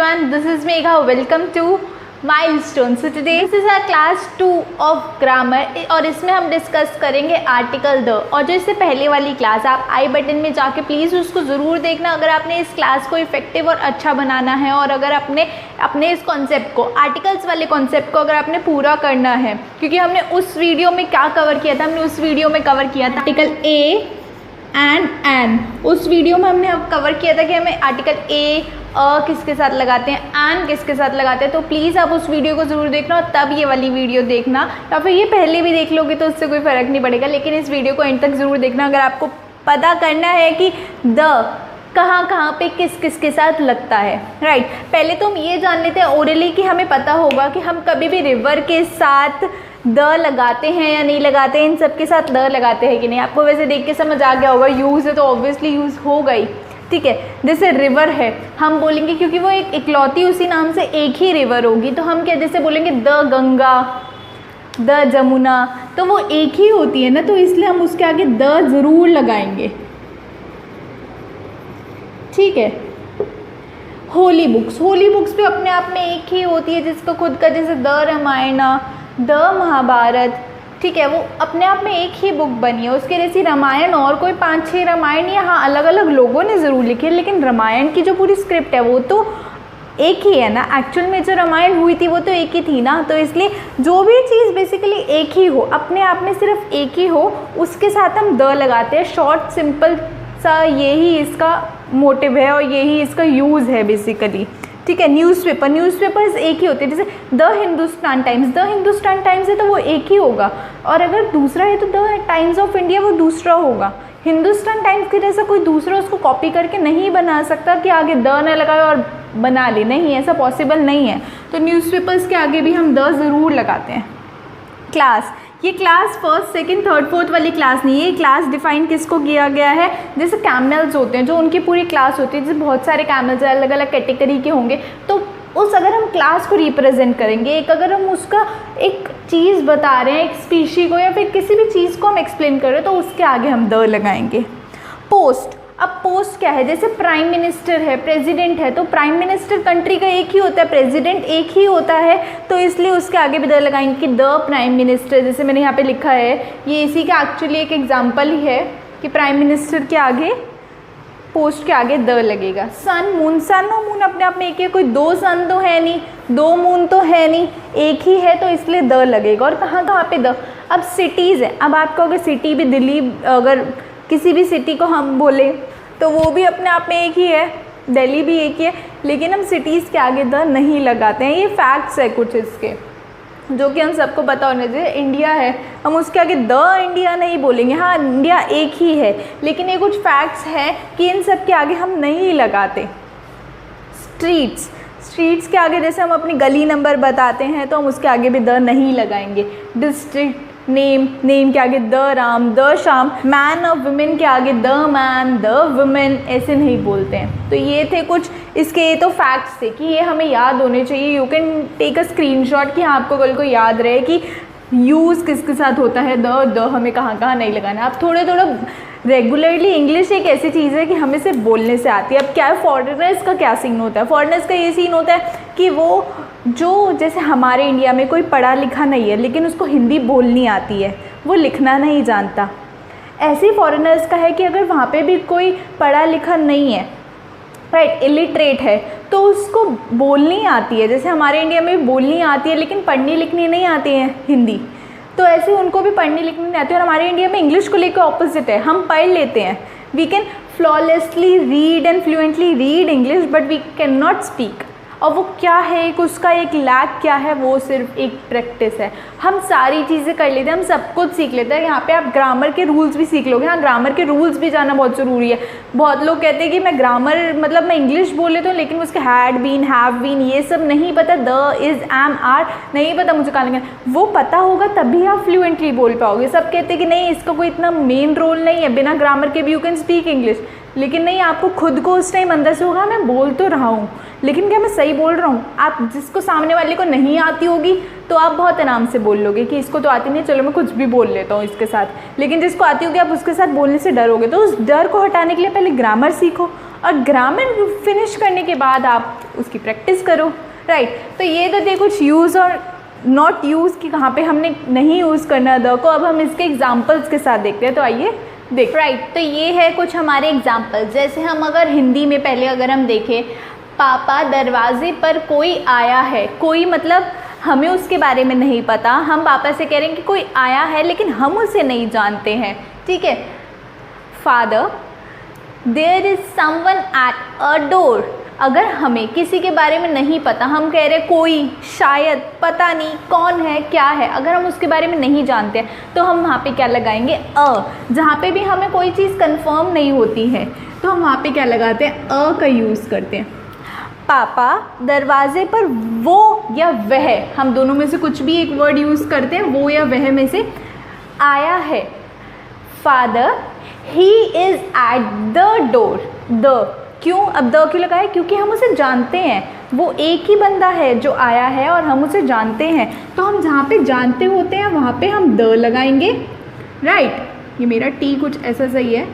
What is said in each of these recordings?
everyone, this is Megha. Welcome to Milestone. So today this is our class 2 of grammar और इसमें हम discuss करेंगे article the. और जो इससे पहले वाली क्लास आप आई बटन में जाके प्लीज़ उसको ज़रूर देखना अगर आपने इस क्लास को इफेक्टिव और अच्छा बनाना है और अगर अपने इस कॉन्सेप्ट को आर्टिकल्स वाले कॉन्सेप्ट को अगर आपने पूरा करना है, क्योंकि हमने उस वीडियो में क्या कवर किया था, हमने उस वीडियो में कवर किया था आर्टिकल ए एन। उस वीडियो में हमने अब कवर किया था कि हमें आर्टिकल ए किसके साथ लगाते हैं, एन किसके साथ लगाते हैं। तो प्लीज़ आप उस वीडियो को ज़रूर देखना और तब ये वाली वीडियो देखना, या फिर ये पहले भी देख लोगे तो उससे कोई फ़र्क नहीं पड़ेगा, लेकिन इस वीडियो को एंड तक ज़रूर देखना अगर आपको पता करना है कि द कहाँ पे किस किस के साथ लगता है। राइट, पहले तो हम ये जान लेते हैं ओरली कि हमें पता होगा कि हम कभी भी रिवर के साथ द लगाते हैं या नहीं लगाते हैं, इन सब के साथ द लगाते हैं कि नहीं। आपको वैसे देख के समझ आ गया होगा, यूज़ है तो ऑब्वियसली यूज़ होगा ही। ठीक है, जैसे रिवर है हम बोलेंगे क्योंकि वो एक इकलौती उसी नाम से एक ही रिवर होगी, तो हम क्या जैसे बोलेंगे द गंगा, द जमुना, तो वो एक ही होती है ना, तो इसलिए हम उसके आगे द ज़रूर लगाएंगे। ठीक है, होली बुक्स भी अपने आप में एक ही होती है जिसका खुद का, जैसे द रामायण, द महाभारत। ठीक है, वो अपने आप में एक ही बुक बनी है। उसके जैसी रामायण और कोई 5-6 रामायण यहाँ अलग अलग लोगों ने ज़रूर लिखी है, लेकिन रामायण की जो पूरी स्क्रिप्ट है वो तो एक ही है ना। एक्चुअल में जो रामायण हुई थी वो तो एक ही थी ना, तो इसलिए जो भी चीज़ बेसिकली एक ही हो, अपने आप में सिर्फ एक ही हो, उसके साथ हम द लगाते हैं। शॉर्ट सिंपल सा यही इसका मोटिव है और यही इसका यूज़ है बेसिकली। ठीक है, न्यूज़पेपर्स एक ही होते हैं, जैसे द हिंदुस्तान टाइम्स है तो वो एक ही होगा, और अगर दूसरा है तो द टाइम्स ऑफ इंडिया वो दूसरा होगा। हिंदुस्तान टाइम्स के जैसा कोई दूसरा उसको कॉपी करके नहीं बना सकता कि आगे द न लगाए और बना ले, नहीं, ऐसा पॉसिबल नहीं है। तो न्यूज़पेपर्स के आगे भी हम द ज़रूर लगाते हैं। क्लास, ये class first second third fourth वाली क्लास नहीं है, ये क्लास डिफाइन किसको किया गया है, जैसे कैमल्स होते हैं जो उनकी पूरी क्लास होती है, जैसे बहुत सारे कैमल्स अलग अलग कैटेगरी के होंगे, तो उस अगर हम क्लास को रिप्रेजेंट करेंगे, एक अगर हम उसका एक चीज़ बता रहे हैं, एक स्पीशी को या फिर किसी भी चीज़ को हम एक्सप्लेन कर रहे हैं, तो उसके आगे हम द लगाएंगे। पोस्ट, अब पोस्ट क्या है, जैसे प्राइम मिनिस्टर है, प्रेसिडेंट है, तो प्राइम मिनिस्टर कंट्री का एक ही होता है, प्रेसिडेंट एक ही होता है, तो इसलिए उसके आगे भी द लगाएंगे कि द प्राइम मिनिस्टर। जैसे मैंने यहाँ पे लिखा है, ये इसी का एक्चुअली एक एग्जांपल ही है कि प्राइम मिनिस्टर के आगे पोस्ट के आगे द लगेगा। सन और मून अपने आप में एक ही है, कोई दो सन तो है नहीं, दो मून तो है नहीं, एक ही है, तो इसलिए द लगेगा। और कहाँ पे द। अब सिटीज़ है, अब आपको अगर सिटी भी दिल्ली, अगर किसी भी सिटी को हम बोले तो वो भी अपने आप में एक ही है, दिल्ली भी एक ही है, लेकिन हम सिटीज़ के आगे द नहीं लगाते हैं। ये फैक्ट्स है कुछ इसके जो कि हम सबको पता होने चाहिए। इंडिया है, हम उसके आगे द इंडिया नहीं बोलेंगे, हाँ इंडिया एक ही है, लेकिन ये कुछ फैक्ट्स हैं कि इन सब के आगे हम नहीं लगाते। स्ट्रीट्स के आगे जैसे हम अपनी गली नंबर बताते हैं तो हम उसके आगे भी द नहीं लगाएंगे। डिस्ट्रिक्ट, नेम के आगे the Ram, the Shyam. Man और वुमेन के आगे द मैन, द वुमेन, ऐसे नहीं बोलते हैं। तो ये थे कुछ इसके, ये तो फैक्ट्स थे कि ये हमें याद होने चाहिए। You can take a screenshot कि हाँ आपको कल को याद रहे कि यूज़ किसके साथ होता है, द हमें कहाँ नहीं लगाना। आप थोड़ा रेगुलरली, इंग्लिश एक ऐसी चीज़ है कि हमें सिर्फ बोलने से आती है। अब क्या है, फॉरेनर्स का क्या सीन होता है, फॉरेनर्स का ये सीन होता है कि वो जो जैसे हमारे इंडिया में कोई पढ़ा लिखा नहीं है लेकिन उसको हिंदी बोलनी आती है, वो लिखना नहीं जानता। ऐसे ही फॉरेनर्स का है कि अगर वहाँ पे भी कोई पढ़ा लिखा नहीं है, राइट, इलिटरेट है, तो उसको बोलनी आती है। जैसे हमारे इंडिया में बोलनी आती है लेकिन पढ़नी लिखनी नहीं आती है हिंदी, तो ऐसे उनको भी पढ़नी लिखनी नहीं आती है। और हमारे इंडिया में इंग्लिश को लेकर ऑपोजिट है, हम पढ़ लेते हैं, we can flawlessly read and fluently read English but we can not speak. और वो क्या है, उसका एक लैक क्या है, वो सिर्फ एक प्रैक्टिस है। हम सारी चीज़ें कर लेते हैं, हम सब कुछ सीख लेते हैं। यहाँ पे आप ग्रामर के रूल्स भी सीख लोगे, हाँ ग्रामर के रूल्स भी जानना बहुत ज़रूरी है। बहुत लोग कहते हैं कि मैं ग्रामर मतलब मैं इंग्लिश बोल लेता हूँ लेकिन उसके हैड बीन, हैव बीन, ये सब नहीं पता, द इज़, एम, आर नहीं पता मुझे कहाँ लिखना है। वो पता होगा तभी आप फ्लुएंटली बोल पाओगे। सब कहते हैं कि नहीं इसका कोई इतना मेन रोल नहीं है, बिना ग्रामर के भी यू कैन स्पीक इंग्लिश, लेकिन नहीं, आपको खुद को उस टाइम अंदर से होगा मैं बोल तो रहा हूँ, लेकिन क्या मैं सही बोल रहा हूँ। आप जिसको सामने वाले को नहीं आती होगी तो आप बहुत आराम से बोल लोगे कि इसको तो आती नहीं, चलो मैं कुछ भी बोल लेता हूँ इसके साथ। लेकिन जिसको आती होगी आप उसके साथ बोलने से डरोगे। तो उस डर को हटाने के लिए पहले ग्रामर सीखो, और ग्रामर फिनिश करने के बाद आप उसकी प्रैक्टिस करो, राइट। तो ये तो थे कुछ यूज़ और नॉट यूज़ कि कहाँ पे हमने नहीं यूज़ करना द को। अब हम इसके एग्जाम्पल्स के साथ देखते हैं, तो आइए देख, राइट। तो ये है कुछ हमारे एग्जाम्पल्स। जैसे हम अगर हिंदी में पहले अगर हम देखें, पापा दरवाजे पर कोई आया है। कोई मतलब हमें उसके बारे में नहीं पता, हम पापा से कह रहे हैं कि कोई आया है लेकिन हम उसे नहीं जानते हैं, ठीक है। Father, there is someone at a door. अगर हमें किसी के बारे में नहीं पता, हम कह रहे कोई, शायद, पता नहीं, कौन है, क्या है, अगर हम उसके बारे में नहीं जानते तो हम वहाँ पे क्या लगाएंगे, अ। जहाँ पे भी हमें कोई चीज़ कंफर्म नहीं होती है तो हम वहाँ पे क्या लगाते हैं, अ का यूज़ करते हैं। पापा दरवाजे पर वो या वह, हम दोनों में से कुछ भी एक वर्ड यूज़ करते हैं, वो या वह में से आया है। Father, he is at the door. The क्यों, अब द क्यों लगाया, क्योंकि हम उसे जानते हैं, वो एक ही बंदा है जो आया है और हम उसे जानते हैं। तो हम जहाँ पे जानते होते हैं वहाँ पे हम द लगाएंगे, राइट। ये मेरा टी कुछ ऐसा सही है।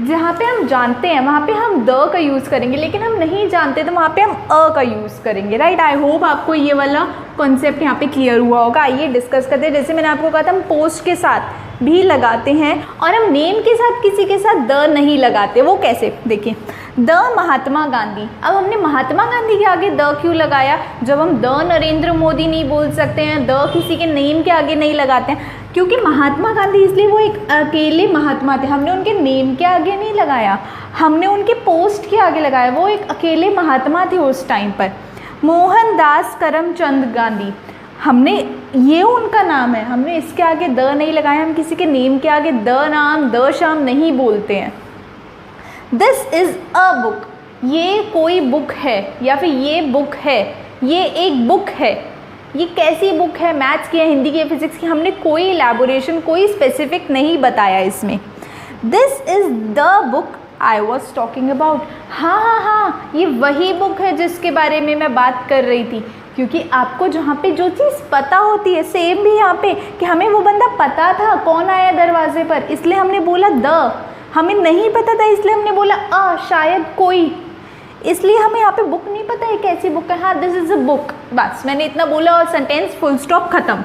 जहाँ पे हम जानते हैं वहाँ पे हम द का यूज़ करेंगे, लेकिन हम नहीं जानते तो वहाँ पे हम अ का यूज़ करेंगे, राइट। आई होप आपको ये वाला कॉन्सेप्ट यहाँ पे क्लियर हुआ होगा। आइए डिस्कस करते हैं। जैसे मैंने आपको कहा था हम पोस्ट के साथ भी लगाते हैं और हम नेम के साथ किसी के साथ द नहीं लगाते। वो कैसे, देखिए, द महात्मा गांधी। अब हमने महात्मा गांधी के आगे द क्यों लगाया, जब हम द नरेंद्र मोदी नहीं बोल सकते हैं, द किसी के नेम के आगे नहीं लगाते हैं, क्योंकि महात्मा गांधी इसलिए वो एक अकेले महात्मा थे, हमने उनके नेम के आगे नहीं लगाया, हमने उनके पोस्ट के आगे लगाया, वो एक अकेले महात्मा थे उस टाइम पर। मोहनदास करमचंद गांधी, हमने, ये उनका नाम है, हमने इसके आगे द नहीं लगाया, हम किसी के नेम के आगे द नाम, द शाम नहीं बोलते हैं। दिस इज़ अ बुक, ये कोई बुक है, या फिर ये बुक है, ये एक बुक है। ये कैसी बुक है, मैथ्स की है, हिंदी की है, फिजिक्स की, हमने कोई एलैबोरेशन, कोई स्पेसिफिक नहीं बताया इसमें। This is the book I was talking about. हाँ हाँ हाँ, ये वही बुक है जिसके बारे में मैं बात कर रही थी। क्योंकि आपको जहाँ पे जो चीज़ पता होती है, सेम भी यहाँ पे कि हमें वो बंदा पता था कौन आया दरवाजे पर, इसलिए हमने बोला द। हमें नहीं पता था इसलिए हमने बोला अ, शायद, कोई, इसलिए हमें यहाँ पे बुक नहीं पता है कैसी बुक है। हाँ, दिस इज़ अ बुक, बस मैंने इतना बोला और सेंटेंस फुल स्टॉप ख़त्म,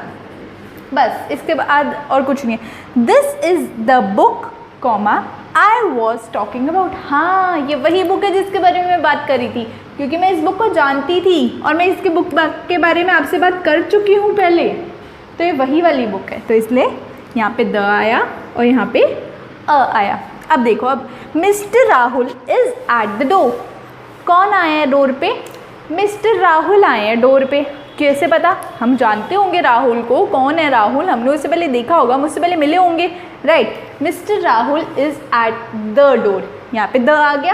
बस इसके बाद और कुछ नहीं है। This is the book comma I was talking about. हाँ, ये वही बुक है जिसके बारे में मैं बात कर रही थी, क्योंकि मैं इस बुक को जानती थी और मैं इसके बुक के बारे में आपसे बात कर चुकी हूँ पहले, तो ये वही वाली बुक है, तो इसलिए यहाँ पे द आया और यहाँ पे अ आया। अब देखो, अब mister Rahul is at the door. कौन आया है डोर पे, मिस्टर राहुल आए हैं डोर पे। कैसे पता, हम जानते होंगे राहुल को, कौन है राहुल, हमने उससे पहले देखा होगा, मुझसे पहले मिले होंगे, right. Mister Rahul is at the door, यहाँ पे द आ गया।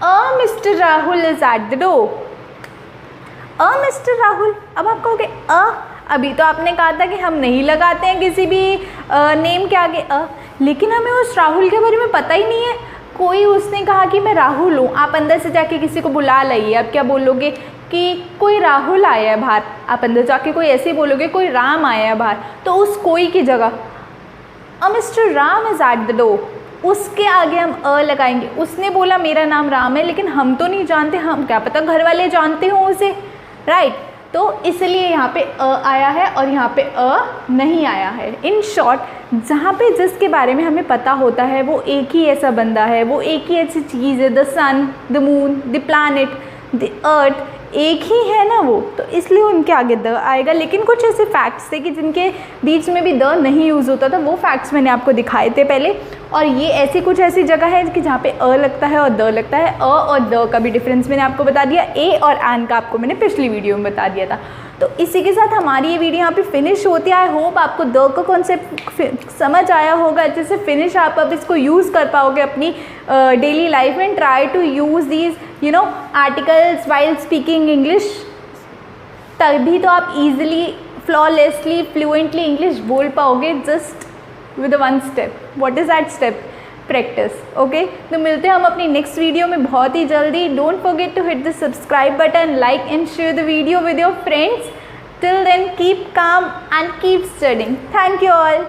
A mister Rahul is at the door. A mister Rahul, अब आप कहोगे अ, अभी तो आपने कहा था कि हम नहीं लगाते हैं किसी भी नेम के आगे अ, लेकिन हमें उस राहुल के बारे में पता ही नहीं है। कोई उसने कहा कि मैं राहुल हूँ, आप अंदर से जाके किसी को बुला लाइए, अब क्या बोलोगे कि कोई राहुल आया है बाहर, आप अंदर जाके कोई ऐसे ही बोलोगे कोई राम आया है बाहर, तो उस कोई की जगह a mister Ram is at the door, उसके आगे हम अ लगाएंगे। उसने बोला मेरा नाम राम है, लेकिन हम तो नहीं जानते, हम क्या पता घर वाले जानते हों उसे, राइट। तो इसलिए यहाँ पे अ आया है और यहाँ पे अ नहीं आया है। इन शॉर्ट, जहाँ पे जिसके बारे में हमें पता होता है वो एक ही ऐसा बंदा है, वो एक ही ऐसी चीज़ है, the sun, the moon, the planet, the earth, एक ही है ना वो, तो इसलिए उनके आगे द आएगा। लेकिन कुछ ऐसे फैक्ट्स थे कि जिनके बीच में भी द नहीं यूज़ होता था, वो फैक्ट्स मैंने आपको दिखाए थे पहले। और ये ऐसी कुछ ऐसी जगह है कि जहाँ पे अ लगता है और द लगता है। अ और द का भी डिफरेंस मैंने आपको बता दिया, ए और एन का आपको मैंने पिछली वीडियो में बता दिया था। तो इसी के साथ हमारी ये वीडियो यहाँ पे फिनिश होती है। आई होप आपको द का कॉन्सेप्ट समझ आया होगा, अच्छे से फिनिश आप अब इसको यूज़ कर पाओगे अपनी डेली लाइफ में। Try to use these articles while speaking English, तभी तो आप ईजिली, फ्लॉलेसली, फ्लुएंटली इंग्लिश बोल पाओगे। Just with one step. What is that step? Practice. Okay, तो मिलते हैं हम अपनी नेक्स्ट वीडियो में बहुत ही जल्दी. Don't forget to hit the subscribe button, like and share the video with your friends. Till then, keep calm and keep studying. Thank you all.